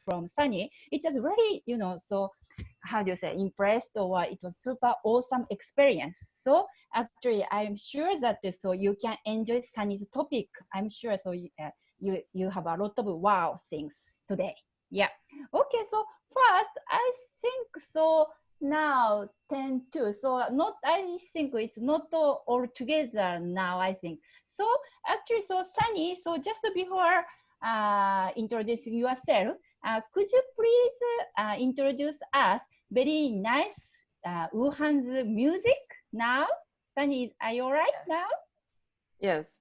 from Sunny, it was really, so how do you say, impressed, or it was super awesome experience. So actually, I'm sure that so you can enjoy Sunny's topic. I'm sure so you have a lot of wow things today. Yeah. Okay. So first, I think so now 10 2. So not, I think it's not all together now, I think. So actually, so Sunny, so just before introducing yourself, could you please introduce us very nice Wuhan's music now? Sunny, are you all right now? Yes.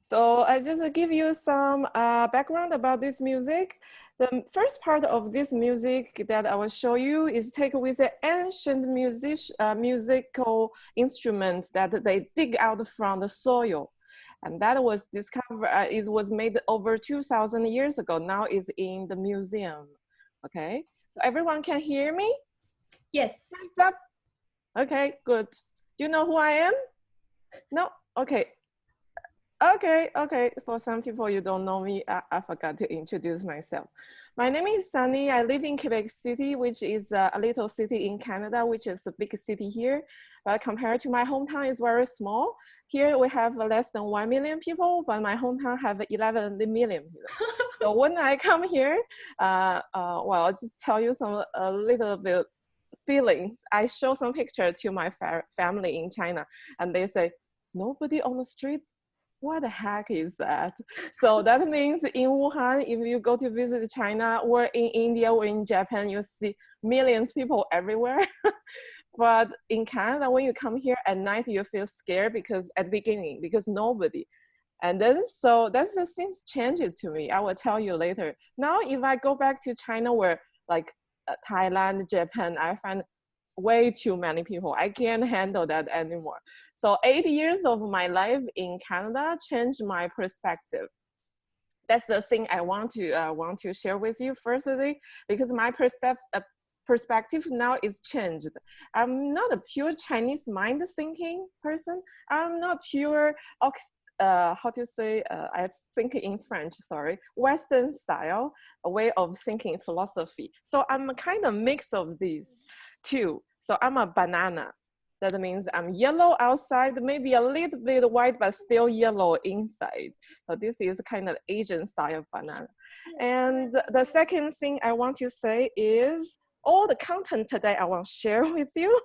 So I just give you some background about this music. The first part of this music that I will show you is take with an ancient musical instrument that they dig out from the soil. And that was discovered, it was made over 2,000 years ago. Now it's in the museum. Okay, so everyone can hear me? Yes. Hands up. Okay, good. Do you know who I am? No? Okay. Okay. For some people you don't know me, I forgot to introduce myself. My name is Sunny. I live in Quebec City, which is a little city in Canada, which is a big city here. But compared to my hometown, it's very small. Here we have less than 1 million people, but my hometown have 11 million people. So when I come here, well, I'll just tell you some a little bit feelings. I show some picture to my family in China, and they say, nobody on the street? What the heck is that? So that means in Wuhan, if you go to visit China or in India or in Japan, you see millions of people everywhere. But in Canada, when you come here at night, you feel scared because at the beginning, because nobody. And then, so that's the things changed to me. I will tell you later. Now, if I go back to China where like Thailand, Japan, I find way too many people. I can't handle that anymore. So 8 years of my life in Canada changed my perspective. That's the thing I want to share with you firstly, because my perspective now is changed. I'm not a pure Chinese mind thinking person. I'm not pure how to say, I think in French, sorry, Western style, a way of thinking philosophy. So I'm a kind of mix of these two. So I'm a banana. That means I'm yellow outside, maybe a little bit white, but still yellow inside. So this is kind of Asian style banana. And the second thing I want to say is all the content today I want to share with you.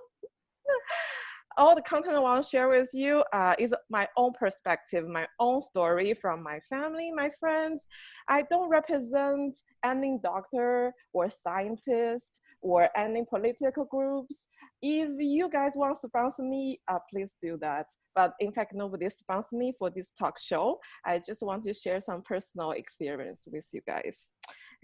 All the content I want to share with you is my own perspective, my own story from my family, my friends. I don't represent any doctor or scientist or any political groups. If you guys want to sponsor me, please do that. But in fact, nobody sponsored me for this talk show. I just want to share some personal experience with you guys.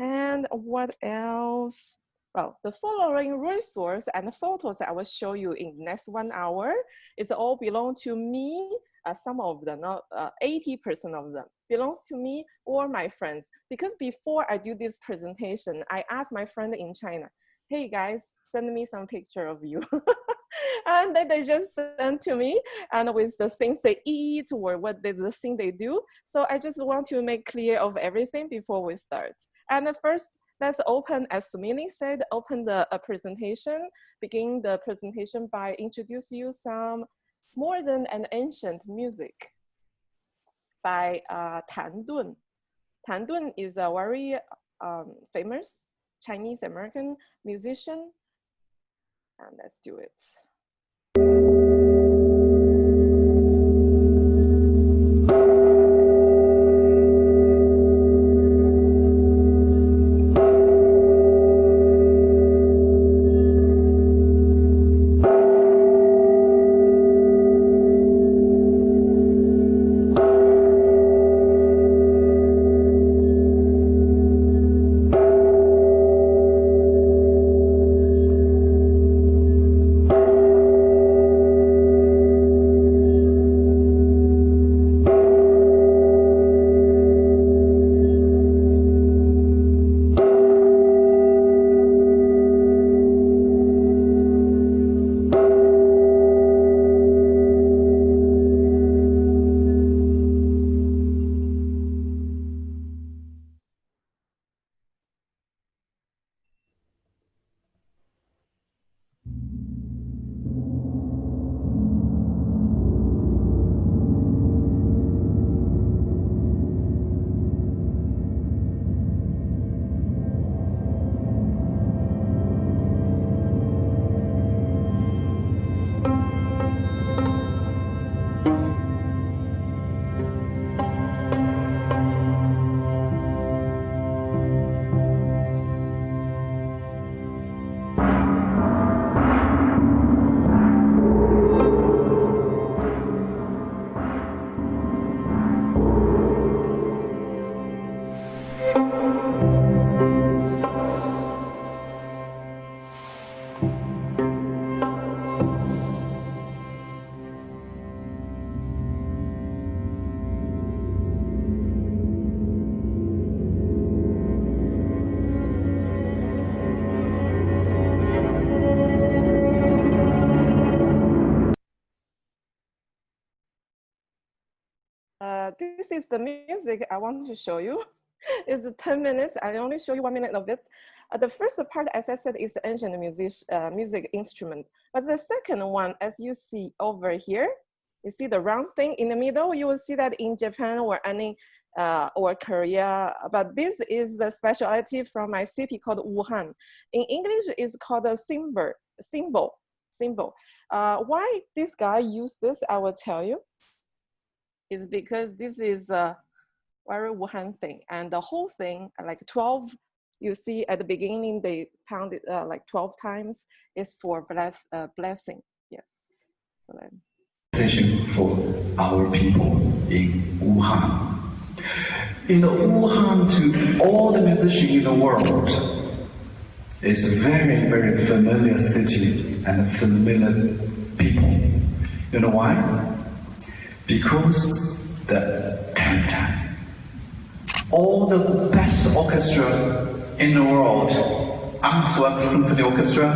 And what else? Well, the following resource and photos I will show you in the next 1 hour is all belong to me. Some of them, not 80% of them belongs to me or my friends. Because before I do this presentation, I asked my friend in China, hey guys, send me some picture of you. And then they just sent to me and with the things they eat or the thing they do. So I just want to make clear of everything before we start. And first, let's open, as Sumini said, open the presentation, begin the presentation by introduce you some more than an ancient music by Tan Dun. Tan Dun is a very famous Chinese American musician. And let's do it. is the music I want to show you. It's 10 minutes. I only show you 1 minute of it. The first part, as I said, is the ancient music instrument. But the second one, as you see over here, you see the round thing in the middle. You will see that in Japan or any or Korea. But this is the specialty from my city called Wuhan. In English, it's called a symbol. Why this guy used this, I will tell you. Is because this is a very Wuhan thing, and the whole thing, like 12, you see at the beginning they pounded like 12 times, is for blessing. Yes. So then. For our people in Wuhan. In Wuhan, to all the musicians in the world, it's a very, very familiar city and familiar people. You know why? Because the Tan-Tan, all the best orchestra in the world, Antwerp Symphony Orchestra,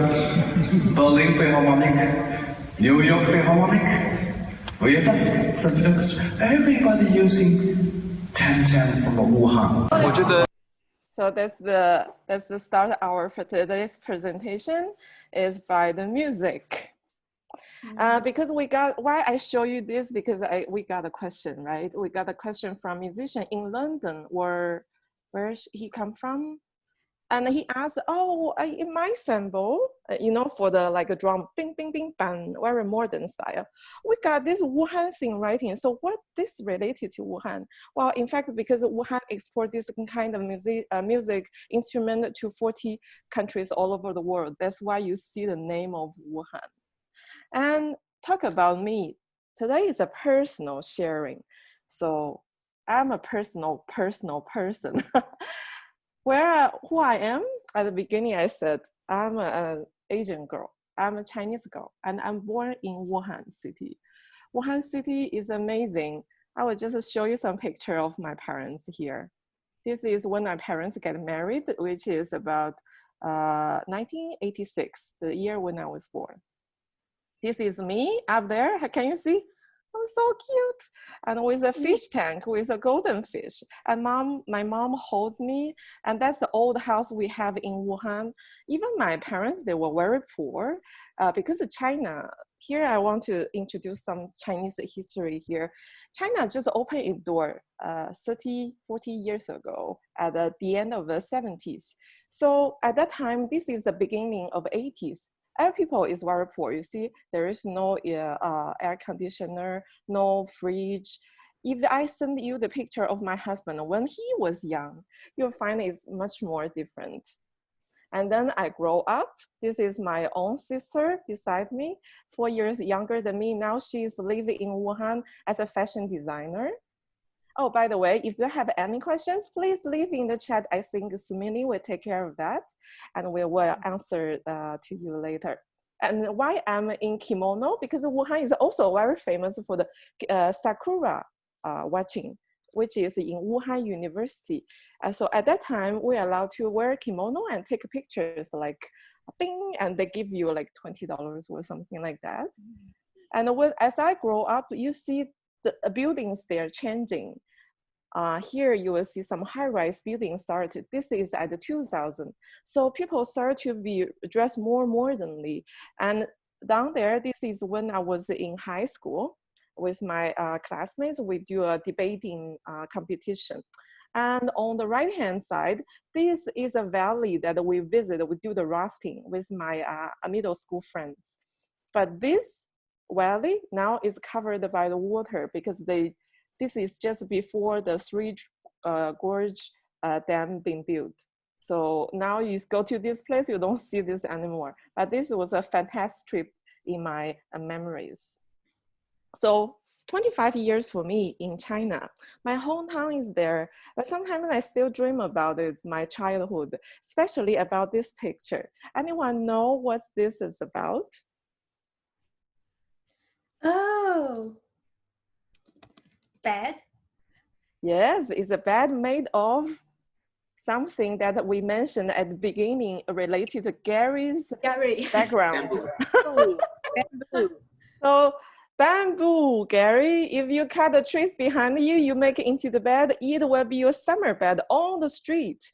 Berlin Philharmonic, New York Philharmonic, Vienna Symphony Orchestra, everybody using Tan-Tan from Wuhan. So that's the start hour for today's presentation is by the music. Because why I show you this, because we got a question, right? We got a question from a musician in London, where he come from. And he asked, oh, in my sample, you know, for the like a drum, bing, bing, bing, bang, very modern style, we got this Wuhan thing writing. So what this related to Wuhan? Well, in fact, because Wuhan export this kind of music instrument to 40 countries all over the world. That's why you see the name of Wuhan. And talk about me. Today is a personal sharing. So I'm a personal person. Who I am, at the beginning I said, I'm an Asian girl, I'm a Chinese girl, and I'm born in Wuhan City. Wuhan City is amazing. I will just show you some picture of my parents here. This is when my parents get married, which is about 1986, the year when I was born. This is me up there, can you see? I'm so cute. And with a fish tank, with a golden fish. And my mom holds me. And that's the old house we have in Wuhan. Even my parents, they were very poor because of China. Here, I want to introduce some Chinese history here. China just opened its door 40 years ago at the end of the 70s. So at that time, this is the beginning of 80s. Our people is very poor. You see, there is no air conditioner, no fridge. If I send you the picture of my husband when he was young, you'll find it's much more different. And then I grow up. This is my own sister beside me, 4 years younger than me. Now she's living in Wuhan as a fashion designer. Oh, by the way, if you have any questions, please leave in the chat. I think Sumini will take care of that, and we will answer to you later. And why I'm in kimono? Because Wuhan is also very famous for the sakura watching, which is in Wuhan University. So at that time, we're allowed to wear kimono and take pictures like bing, and they give you like $20 or something like that. And as I grow up, you see the buildings, they're changing. Here you will see some high-rise buildings started. This is at the 2000. So people start to be dressed more modernly. And down there, this is when I was in high school with my classmates. We do a debating competition. And on the right-hand side, this is a valley that we visit. We do the rafting with my middle school friends. But this valley now is covered by the water because this is just before the Three Gorge Dam being built. So now you go to this place, you don't see this anymore. But this was a fantastic trip in my memories. So 25 years for me in China. My hometown is there, but sometimes I still dream about it, my childhood, especially about this picture. Anyone know what this is about? Oh, bed? Yes, it's a bed made of something that we mentioned at the beginning related to Gary's background. Bamboo. So Bamboo, Gary. If you cut the trees behind you, you make it into the bed. It will be your summer bed on the street.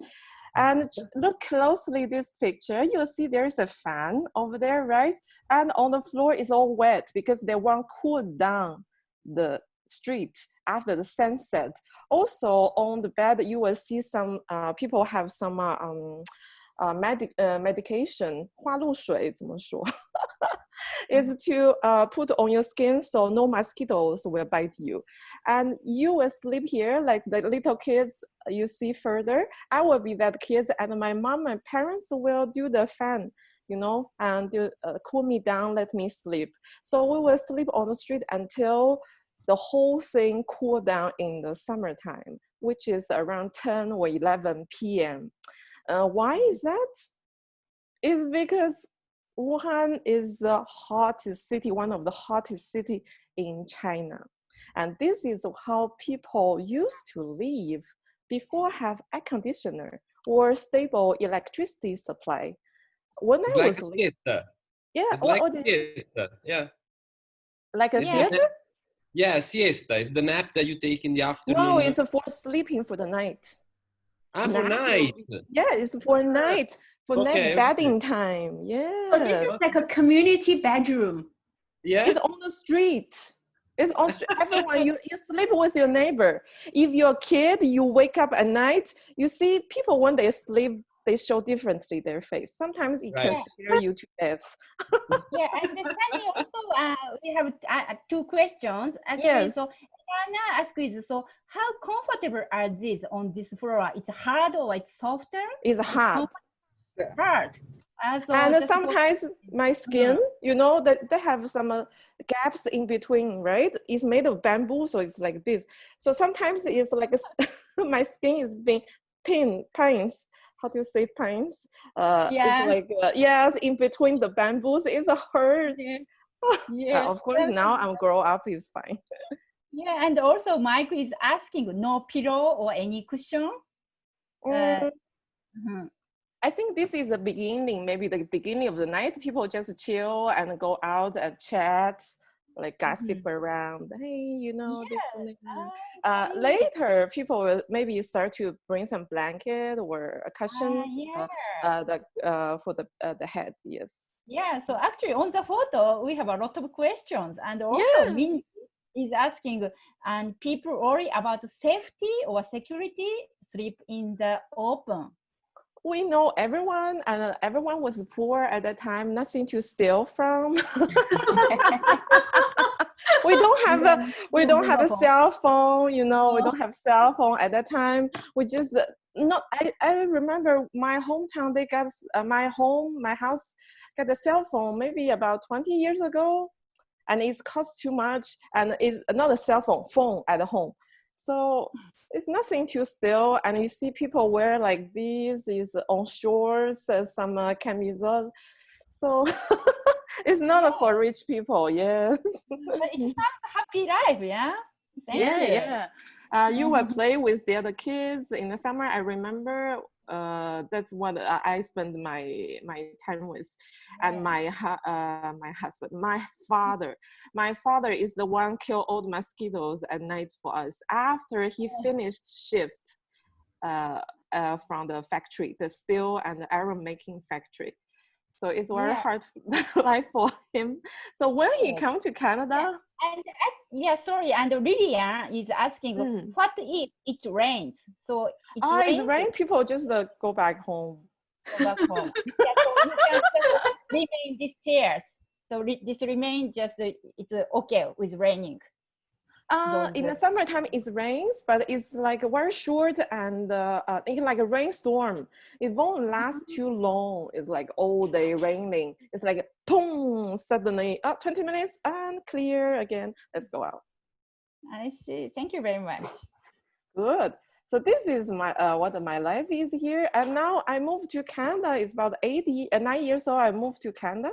And look closely this picture. You'll see there's a fan over there, right? And on the floor is all wet because they want to cool down the street after the sunset. Also on the bed, you will see some people have some medication. 花露水怎么说? is to put on your skin so no mosquitoes will bite you. And you will sleep here like the little kids you see further. I will be that kids, and my mom and parents will do the fan, you know, and cool me down, let me sleep. So we will sleep on the street until the whole thing cool down in the summertime, which is around 10 or 11 p.m. Why is that? It's because Wuhan is the hottest city, one of the hottest city in China. And this is how people used to live before have air conditioner or stable electricity supply. When It's I like was a siesta. yeah, It's like a siesta. Yeah. like a It's the theater? nap- Yeah, siesta. It's the nap that you take in the afternoon. No, it's for sleeping for the night. for nap. night. Yeah, it's for night, for Okay, night bedding time. Yeah. Oh, this is like a community bedroom. Yeah. It's on the street. It's on street. Everyone, you sleep with your neighbor. If you're a kid, you wake up at night, you see people when they sleep, they show differently their face. Sometimes it can Right. scare you to death. Yeah, and Sunny also, we have two questions. Actually, Yes. so Anna asks is, so how comfortable are these on this floor? It's hard or it's softer? It's hard. Hard. So And just for- sometimes my skin, you know, that they have some gaps in between, right? It's made of bamboo, so it's like this. So sometimes it's like my skin is being pains. How do you say pains? Yeah. It's like yes, in between the bamboos, it's a hurt. Yeah. Of course, now I'm grow up, is fine. Yeah, and also Mike is asking no pillow or any cushion. Mhm. I think this is the beginning, maybe the beginning of the night. People just chill and go out and chat, like gossip around. Hey, you know, this and that. Later, people will maybe start to bring some blanket or a cushion for the head. Yes. Yeah, so actually on the photo, we have a lot of questions. And also Mindy is asking, and people worry about safety or security, sleep in the open. We know everyone, and everyone was poor at that time, nothing to steal from. we don't have a cell phone, you know, we don't have cell phone at that time. We just I remember my hometown, they got my house got a cell phone maybe about 20 years ago, and it's cost too much, and it's another cell phone at home. So it's nothing to steal, and you see people wear like these is on shores, some camisole. So it's not for rich people, yes. But it's not a happy life, yeah? Thank you. Yeah. You will play with the other kids in the summer. I remember that's what I spend my time with. And my husband, my father is the one kill all the mosquitoes at night for us after he finished shift from the factory, the steel and iron making factory. So it's very hard life for him. So when he come to Canada, and Lydia is asking, what if it rains? So it rains, people just go back home. Go back home. So you can just live in these chairs. So this remains just it's okay with raining. In the summertime it rains, but it's like very short, and it's like a rainstorm. It won't last too long. It's like all day raining. It's like boom, suddenly 20 minutes and clear again. Let's go out. I see. Thank you very much. Good. So this is my what my life is here, and now I moved to Canada. It's about 9 years old. I moved to Canada.